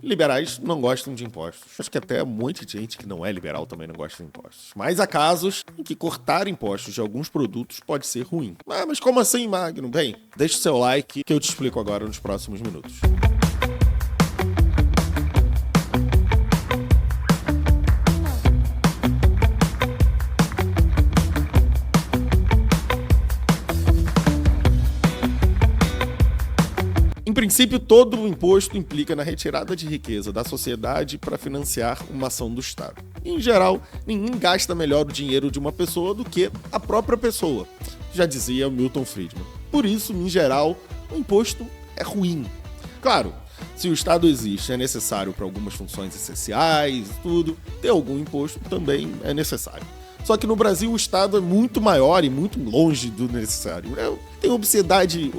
Liberais não gostam de impostos. Acho que até um monte de gente que não é liberal também não gosta de impostos. Mas há casos em que cortar impostos de alguns produtos pode ser ruim. Ah, mas como assim, Magno? Bem, deixa o seu like que eu te explico agora nos próximos minutos. Em princípio, todo o imposto implica na retirada de riqueza da sociedade para financiar uma ação do Estado. Em geral, ninguém gasta melhor o dinheiro de uma pessoa do que a própria pessoa, já dizia Milton Friedman. Por isso, em geral, o imposto é ruim. Claro, se o Estado existe, é necessário para algumas funções essenciais e tudo, ter algum imposto também é necessário. Só que no Brasil o Estado é muito maior e muito longe do necessário. Tem obesidade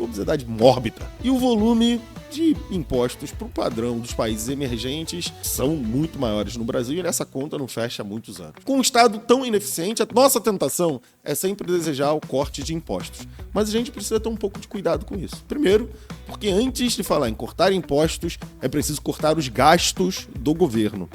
mórbida. E o volume de impostos para o padrão dos países emergentes são muito maiores no Brasil e essa conta não fecha há muitos anos. Com um Estado tão ineficiente, a nossa tentação é sempre desejar o corte de impostos. Mas a gente precisa ter um pouco de cuidado com isso. Primeiro, porque antes de falar em cortar impostos, é preciso cortar os gastos do governo.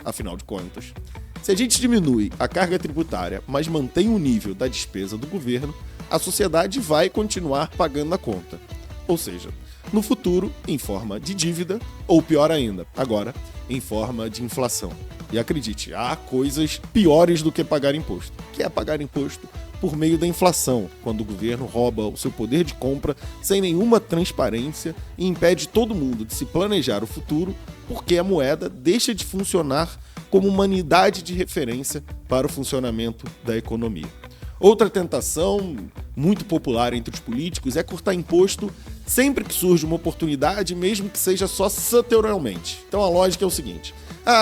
Afinal de contas, se a gente diminui a carga tributária, mas mantém o nível da despesa do governo, a sociedade vai continuar pagando a conta. Ou seja, no futuro, em forma de dívida, ou pior ainda, agora, em forma de inflação. E acredite, há coisas piores do que pagar imposto, que é pagar imposto por meio da inflação, quando o governo rouba o seu poder de compra sem nenhuma transparência e impede todo mundo de se planejar o futuro, porque a moeda deixa de funcionar como uma unidade de referência para o funcionamento da economia. Outra tentação muito popular entre os políticos é cortar imposto sempre que surge uma oportunidade, mesmo que seja só setorialmente. Então a lógica é o seguinte: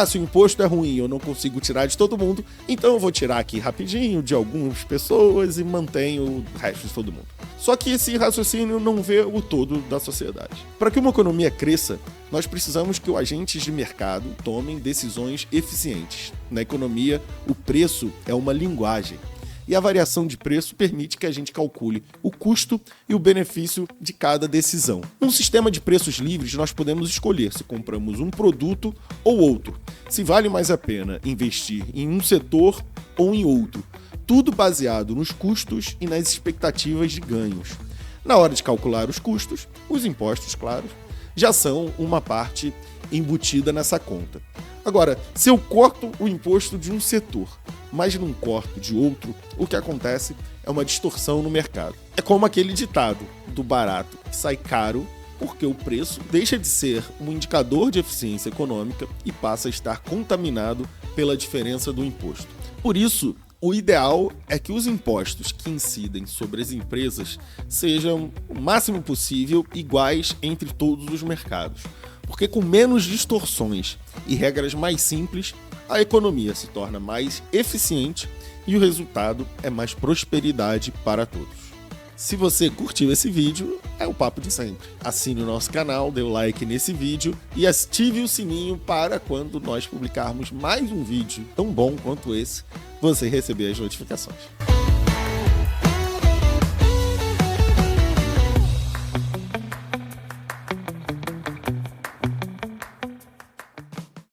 se o imposto é ruim e eu não consigo tirar de todo mundo, então eu vou tirar aqui rapidinho de algumas pessoas e mantenho o resto de todo mundo. Só que esse raciocínio não vê o todo da sociedade. Para que uma economia cresça, nós precisamos que os agentes de mercado tomem decisões eficientes. Na economia, o preço é uma linguagem. E a variação de preço permite que a gente calcule o custo e o benefício de cada decisão. Num sistema de preços livres, nós podemos escolher se compramos um produto ou outro, se vale mais a pena investir em um setor ou em outro, tudo baseado nos custos e nas expectativas de ganhos. Na hora de calcular os custos, os impostos, claro, já são uma parte embutida nessa conta. Agora, se eu corto o imposto de um setor, mas não corto de outro, o que acontece é uma distorção no mercado. É como aquele ditado do barato que sai caro porque o preço deixa de ser um indicador de eficiência econômica e passa a estar contaminado pela diferença do imposto. Por isso, o ideal é que os impostos que incidem sobre as empresas sejam o máximo possível iguais entre todos os mercados, porque com menos distorções e regras mais simples, a economia se torna mais eficiente e o resultado é mais prosperidade para todos. Se você curtiu esse vídeo, é o papo de sempre. Assine o nosso canal, dê o like nesse vídeo e ative o sininho para quando nós publicarmos mais um vídeo tão bom quanto esse, você receber as notificações.